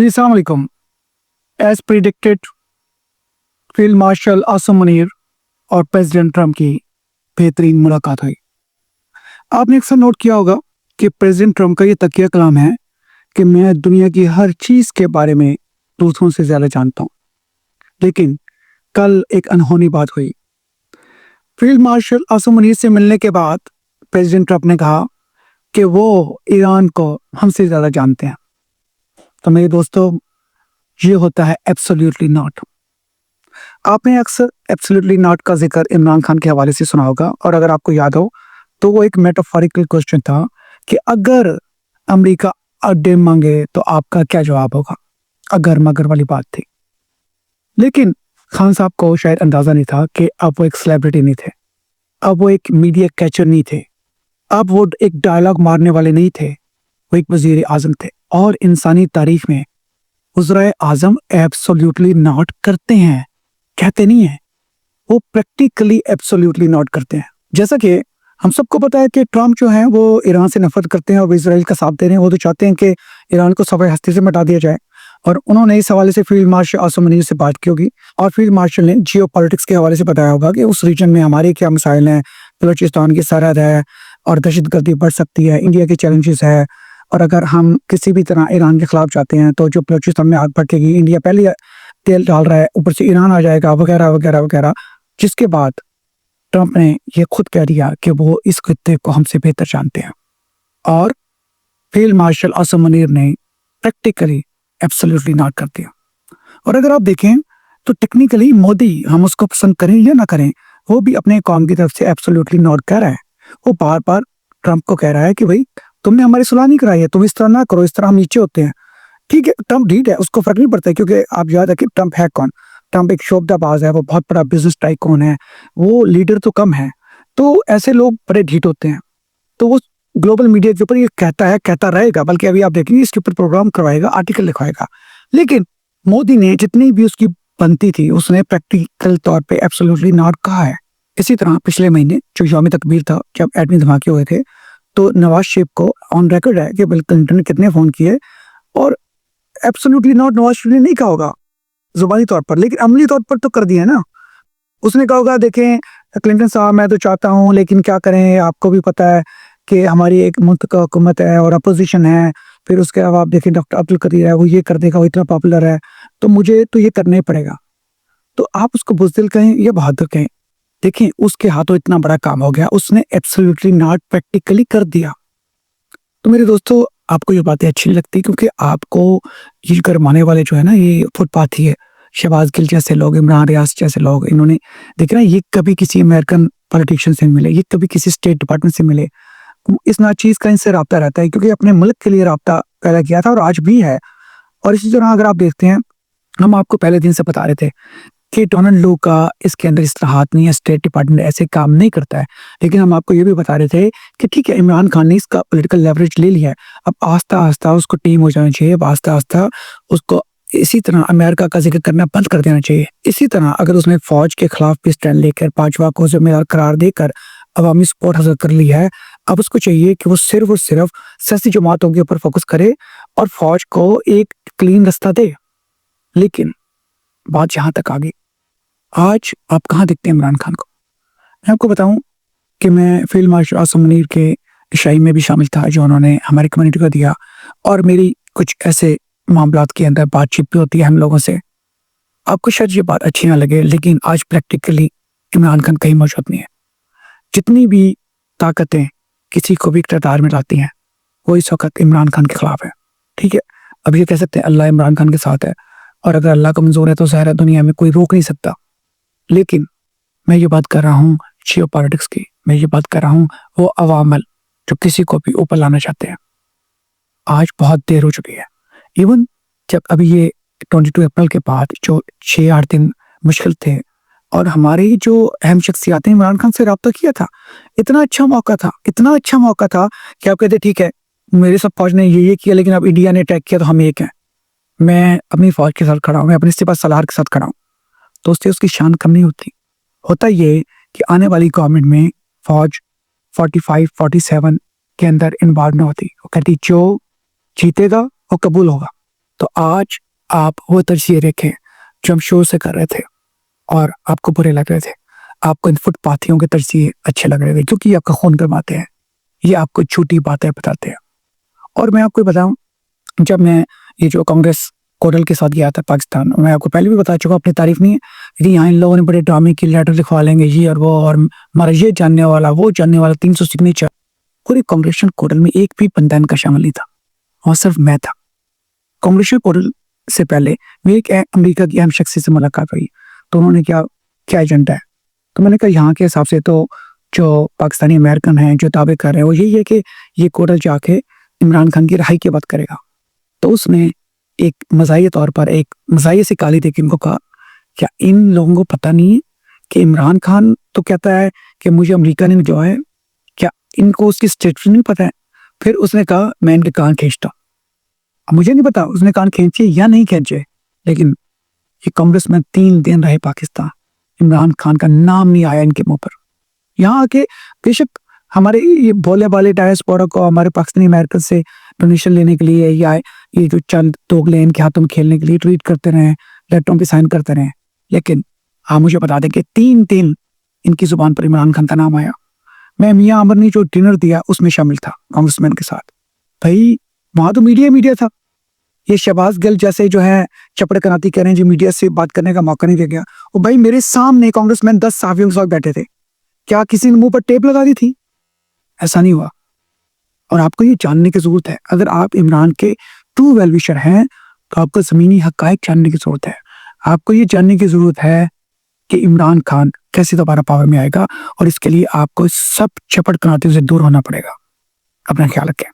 अस्सलाम वालेकुम। As predicted, field marshal Asim Munir और प्रेसिडेंट ट्रंप की बेहतरीन मुलाकात हुई। आपने अक्सर नोट किया होगा कि प्रेसिडेंट ट्रंप का ये तकिया कलाम है कि मैं दुनिया की हर चीज़ के बारे में दूसरों से ज़्यादा जानता हूँ। लेकिन कल एक अनहोनी बात हुई। फील्ड मार्शल आसिम मुनीर से मिलने के बाद प्रेसिडेंट ट्रंप ने कहा कि वो ईरान को हमसे ज़्यादा जानते हैं। तो मेरे दोस्तों, ये होता है एब्सोल्युटली नॉट। आपने अक्सर एब्सोल्युटली नॉट का जिक्र इमरान खान के हवाले से सुना होगा, और अगर आपको याद हो तो वो एक मेटाफोरिकल क्वेश्चन था कि अगर अमेरिका अड्डे मांगे तो आपका क्या जवाब होगा। अगर मगर वाली बात थी। लेकिन खान साहब को शायद अंदाजा नहीं था कि अब वो एक सेलिब्रिटी नहीं थे, अब वो एक मीडिया कैचर नहीं थे, अब वो एक डायलॉग मारने वाले नहीं थे, वो एक वजीर आजम थे। और इंसानी तारीख में वज़राए आज़म एब्सोल्युटली नॉट करते हैं, कहते नहीं है, वो प्रैक्टिकली एब्सोल्युटली नॉट करते हैं। जैसा कि हम सबको पता है कि ट्रंप जो है वो ईरान से नफरत करते हैं और इजराइल का साथ दे रहे हैं। वो तो चाहते हैं कि ईरान को सफ़े हस्ती से मिटा दिया जाए। और उन्होंने इस हवाले से फील्ड मार्शल आसिम मुनीर से बात की होगी, और फील्ड मार्शल ने जियो पॉलिटिक्स के हवाले से बताया होगा कि उस रीजन में हमारे क्या मसाइल हैं, बलूचिस्तान की सरहद है और दहशतगर्दी बढ़ सकती है, इंडिया के चैलेंजेस है, और अगर हम किसी भी तरह ईरान के खिलाफ जाते हैं तो जो बलूचिस्तान में आग भड़केगी, इंडिया पहले तेल डाल रहा है, ऊपर से ईरान आ जाएगा, वगैरह वगैरह वगैरह। जिसके बाद ट्रंप ने ये खुद कह दिया कि वो इस खित्ते को हमसे बेहतर जानते हैं, और फील्ड मार्शल आसिम मुनीर ने प्रैक्टिकली एब्सोल्युटली नॉट कर दिया। और अगर आप देखें तो टेक्निकली मोदी, हम उसको पसंद करें या ना करें, वो भी अपने कौम की तरफ से एब्सोल्युटली नॉट कह रहा है। वो बार बार ट्रंप को कह रहा है कि भाई तुमने हमारी सुलह नहीं कराई है, तुम इस तरह ना करो, इस तरह हम नीचे होते हैं। ठीक है, ट्रंप ढीठ है, उसको फर्क नहीं पड़ता है, क्योंकि आप याद है कि ट्रंप है कौन। ट्रंप एक शोबदाबाज है, वो बहुत बड़ा बिजनेस टाइकून है, वो लीडर तो कम है। तो ऐसे लोग बड़े ढीठ होते हैं। तो वो ग्लोबल मीडिया के ऊपर ये कहता है, कहता रहेगा, बल्कि अभी आप देखेंगे इसके ऊपर प्रोग्राम करवाएगा, आर्टिकल लिखवाएगा। लेकिन मोदी ने जितनी भी उसकी बनती थी, उसने प्रैक्टिकल तौर पे एब्सोल्युटली नॉट कहा है। इसी तरह पिछले महीने जो यौम तकबीर था, जब एटमी धमाके हुए थे, तो नवाज शरीफ को ऑन रिकॉर्ड है कि बिल क्लिंटन ने कितने फोन किए, और एब्सोल्युटली नॉट नवाज शरीफ ने नहीं कहा होगा जुबानी तौर पर, लेकिन अमली तौर पर तो कर दिया है ना। उसने कहा होगा, देखें क्लिंटन साहब, मैं तो चाहता हूं, लेकिन क्या करें, आपको भी पता है कि हमारी एक मुल्क का हुकूमत है और अपोजिशन है। फिर उसके अलावा आप देखें डॉक्टर अब्दुल कदीर है, वो ये कर देगा, वो इतना पॉपुलर है, तो मुझे तो ये करना ही पड़ेगा। तो आप उसको बुज़दिल कहें या बहादुर कहें, देखें उसके हाथों इतना बड़ा काम हो गया, उसने एब्सोल्युटली नॉट प्रैक्टिकली कर दिया। तो मेरे दोस्तों, आपको ये बातें अच्छी नहीं लगती, क्योंकि आपको ये गरमाने वाले जो है ना, ये फुटपाथी है, शहबाज गिल जैसे लोग, इमरान रियाज जैसे लोग, इन्होंने देखे ना, ये कभी किसी अमेरिकन पॉलिटिशियन से मिले, ये कभी किसी स्टेट डिपार्टमेंट से मिले, इस नाचीज का इनसे राब्ता रहता है, क्योंकि अपने मुल्क के लिए राब्ता पैदा किया था और आज भी है। और इसी तरह अगर आप देखते हैं, हम आपको पहले दिन से बता रहे थे कि डोनाल्ड लू का इसके अंदर इस्लाहात नहीं है, स्टेट डिपार्टमेंट ऐसे काम नहीं करता है। लेकिन हम आपको ये भी बता रहे थे कि ठीक है, इमरान खान ने इसका पॉलिटिकल लेवरेज ले लिया है, अब आस्ता आस्ता उसको टीम हो जाना चाहिए, अब आस्ता आस्ता उसको इसी तरह अमेरिका का जिक्र करना बंद कर देना चाहिए। इसी तरह अगर उसने फौज के खिलाफ भी स्टैंड लेकर, पांचवा को जिम्मेदार करार देकर अवामी सपोर्ट हासिल कर ली है, अब उसको चाहिए कि वो सिर्फ और सिर्फ सियासी जमातों के ऊपर फोकस करे और फौज को एक क्लीन रास्ता दे। लेकिन बात यहाँ तक आ गई, आज आप कहाँ देखते हैं इमरान खान को? मैं आपको बताऊं कि मैं फील्ड मार्शल आसिम मुनीर के इशाई में भी शामिल था जो उन्होंने हमारी कम्युनिटी को दिया, और मेरी कुछ ऐसे मामलात के अंदर बातचीत भी होती है हम लोगों से। आपको शायद ये बात अच्छी ना लगे, लेकिन आज प्रैक्टिकली इमरान खान कहीं मौजूद नहीं है। जितनी भी ताकतें किसी को भी इक़्तिदार में लाती हैं, वो इस वक्त इमरान खान के खिलाफ है। ठीक है, अब ये कह सकते हैं अल्लाह इमरान खान के साथ है, और अगर अल्लाह को मंजूर है तो ज़ाहिर है दुनिया में कोई रोक नहीं सकता। लेकिन मैं ये बात कर रहा हूँ जियो पॉलिटिक्स की, मैं ये बात कर रहा हूँ वो अवामल जो किसी को भी ऊपर लाना चाहते हैं। आज बहुत देर हो चुकी है। इवन जब अभी ये 22 अप्रैल के बाद जो 6-8 दिन मुश्किल थे, और हमारी जो अहम शख्सियात ने इमरान खान से रब्ता किया था, इतना अच्छा मौका था, इतना अच्छा मौका था कि आप कहते ठीक है, मेरे सब फौज ने ये किया, लेकिन अब इंडिया ने अटैक किया तो हम एक हैं, मैं अपनी फौज के साथ खड़ा हूँ, मैं अपनी सिपा सलार के साथ खड़ा हूँ, तो उससे उसकी शान कम नहीं होती। होता ये कि आने वाली गवर्नमेंट में फौज 45-47 के अंदर इन्वॉल्व न होती। वो कहती जो जीतेगा वो कबूल होगा, تو آج آپ وہ تجزیے دیکھیں جو ہم شروع سے کر رہے تھے اور آپ کو برے لگ رہے تھے. آپ کو ان فٹ پاتھیوں کے تجزیے اچھے لگ رہے تھے کیونکہ یہ آپ کا خون گرماتے ہیں, یہ آپ کو جھوٹی باتیں بتاتے ہیں. اور میں آپ کو بتاؤں, جب میں یہ جو کانگریس کوڈل کے ساتھ گیا تھا پاکستان, میں آپ کو پہلے بھی بتا چکا, اپنی تعریف نہیں ہے کہ یہاں ان لوگوں نے بڑے ڈرامے کی لیٹر لکھوا لیں گے یہ اور وہ, اور ہمارا یہ جاننے والا وہ جاننے والا 300 سگنیچر. پوری کانگریشن کوڈل میں ایک بھی بندہ ان کا شامل نہیں تھا, اور صرف میں تھا. کانگریشن کوڈل سے پہلے میری ایک امریکہ کی اہم شخصیت سے ملاقات ہوئی, تو انہوں نے کیا ایجنڈا ہے, تو میں نے کہا یہاں کے حساب سے تو جو پاکستانی امریکن ہیں جو دعوے کر رہے ہیں وہ یہی ہے کہ یہ کوڈل جا کے عمران خان کی رہائی کی بات کرے گا. تو اس نے ایک مزاحیہ طور پر ایک مزاحیہ سی گالی دے کے ان کو کہا کیا ان لوگوں کو پتہ نہیں ہے کہ عمران خان تو کہتا ہے کہ مجھے امریکہ نے جو ہے, کیا ان کو اس کی اسٹیٹمنٹ نہیں پتہ ہے. پھر اس نے کہا میں ان کے کان کھینچتا. اب مجھے نہیں پتا اس نے کان کھینچے یا نہیں کھینچے, لیکن یہ کانگریس میں 3 دن رہے پاکستان, عمران خان کا نام نہیں آیا ان کے منہ پر. یہاں آ کے بے شک ہمارے یہ بولے والے ڈائسپورا کو ہمارے پاکستانی امریکن سے ڈونیشن لینے کے لیے یا یہ جو چند دوگلے ان کے ہاتھوں میں کھیلنے کے لیے ٹویٹ کرتے رہے, لیٹروں پہ سائن کرتے رہے, لیکن آپ مجھے بتا دیں کہ 3 دن ان کی زبان پر عمران خان کا نام آیا. میں میاں عمر نے جو ڈنر دیا اس میں شامل تھا کانگریس مین کے ساتھ. بھائی وہاں تو میڈیا تھا. یہ شہباز گل جیسے جو ہے چپڑ کناتی کہہ رہے ہیں جی میڈیا سے بات کرنے کا موقع نہیں دے گیا. اور بھائی میرے سامنے کانگریس مین 10 صحافیوں کے ساتھ بیٹھے تھے, کیا کسی نے منہ پر ٹیپ لگا دی تھی؟ ایسا نہیں ہوا. اور آپ کو یہ جاننے کی ضرورت ہے, اگر آپ عمران کے ٹرو ویل وشر ہیں تو آپ کو زمینی حقائق جاننے کی ضرورت ہے. آپ کو یہ جاننے کی ضرورت ہے کہ عمران خان کیسے دوبارہ پاور میں آئے گا, اور اس کے لیے آپ کو سب چپڑ کناتیوں سے دور ہونا پڑے گا. اپنا خیال رکھیں.